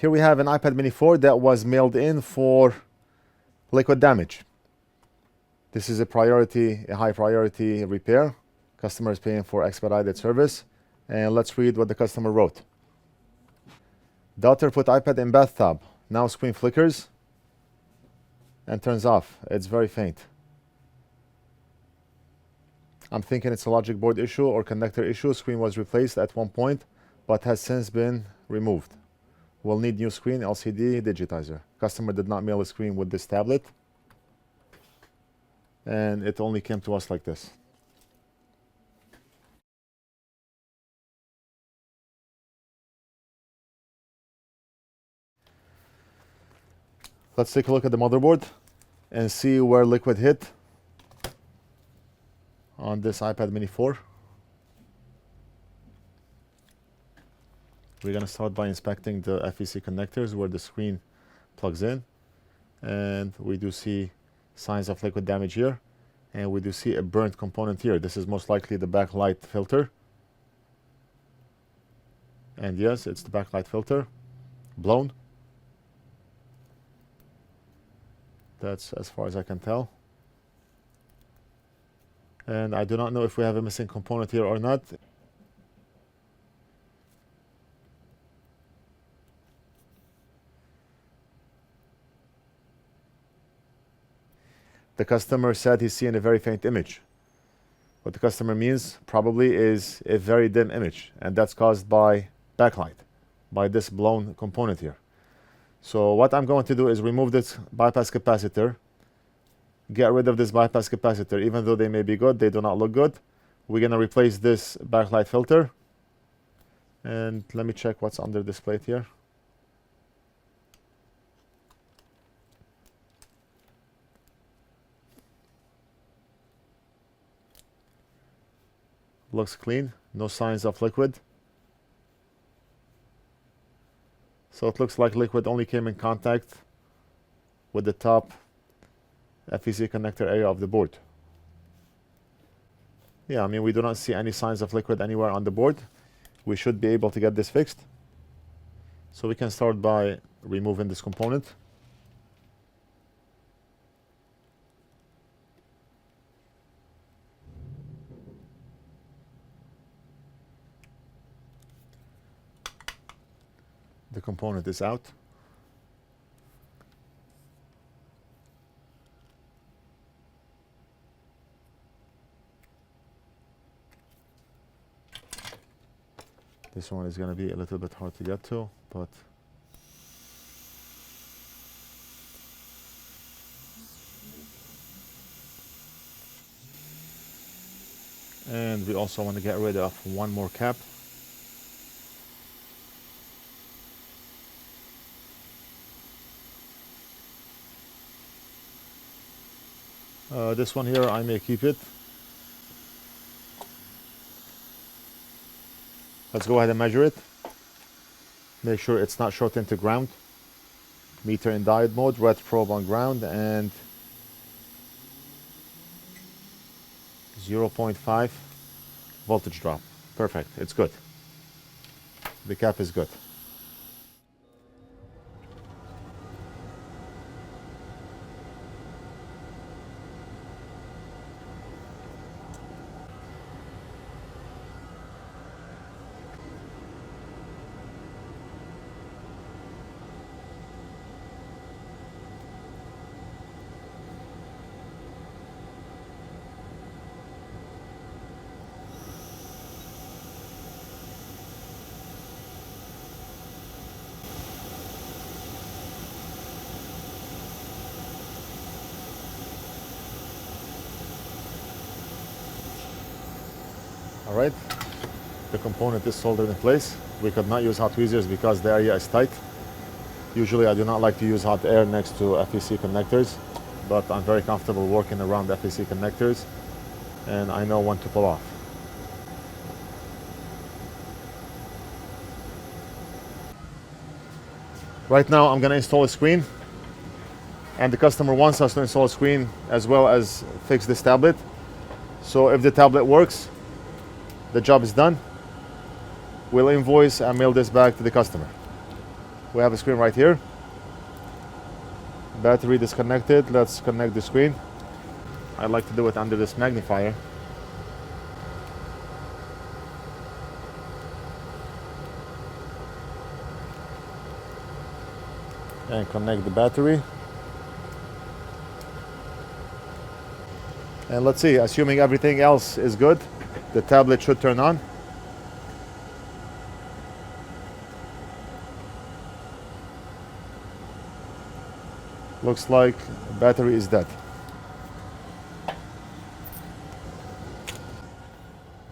Here we have an iPad mini 4 that was mailed in for liquid damage. This is a high priority repair. Customer is paying for expedited service. And let's read what the customer wrote. Daughter put iPad in bathtub. Now screen flickers and turns off. It's very faint. I'm thinking it's a logic board issue or connector issue. Screen was replaced at one point, but has since been removed. We'll need new screen, LCD, digitizer. Customer did not mail a screen with this tablet. And it only came to us like this. Let's take a look at the motherboard and see where liquid hit on this iPad mini 4. We're going to start by inspecting the FEC connectors where the screen plugs in. And we do see signs of liquid damage here. And we do see a burnt component here. This is most likely the backlight filter. And yes, it's the backlight filter. Blown. That's as far as I can tell. And I do not know if we have a missing component here or not. The customer said he's seeing a very faint image. What the customer means probably is a very dim image, and that's caused by backlight, by this blown component here. So what I'm going to do is remove this bypass capacitor, get rid of this bypass capacitor. Even though they may be good, they do not look good. We're going to replace this backlight filter. And let me check what's under this plate here. Looks clean, no signs of liquid. So it looks like liquid only came in contact with the top FEC connector area of the board. Yeah, I mean, we do not see any signs of liquid anywhere on the board. We should be able to get this fixed. So we can start by removing this component. The component is out. This one is going to be a little bit hard to get to, but and we also want to get rid of one more cap. This one here, I may keep it. Let's go ahead and measure it. Make sure it's not short into ground. Meter in diode mode, red probe on ground, and 0.5 voltage drop. Perfect, it's good. The cap is good. All right, the component is soldered in place. We could not use hot tweezers because the area is tight. Usually I do not like to use hot air next to FEC connectors, but I'm very comfortable working around FEC connectors and I know when to pull off. Right now I'm going to install a screen, and the customer wants us to install a screen as well as fix this tablet. So if the tablet works, the job is done. We'll invoice and mail this back to the customer. We have a screen right here. Battery disconnected. Let's connect the screen. I like to do it under this magnifier. And connect the battery. And let's see, assuming everything else is good, the tablet should turn on. Looks like the battery is dead.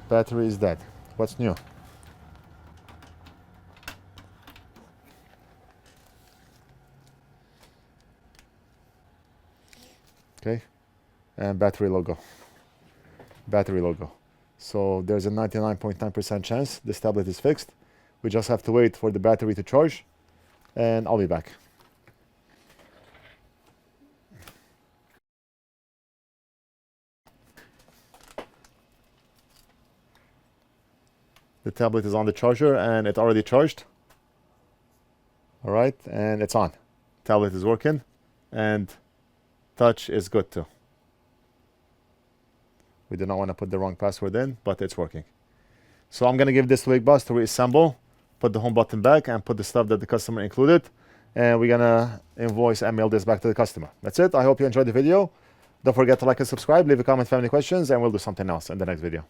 Battery is dead. What's new? Okay, and battery logo. Battery logo. So there's a 99.9% chance this tablet is fixed. We just have to wait for the battery to charge, and I'll be back. The tablet is on the charger and it already charged. All right, and it's on. Tablet is working and touch is good too. We do not want to put the wrong password in, but it's working. So I'm going to give this to Wigbus to reassemble, put the home button back and put the stuff that the customer included. And we're going to invoice and mail this back to the customer. That's it. I hope you enjoyed the video. Don't forget to like and subscribe, leave a comment if you have any questions, and we'll do something else in the next video.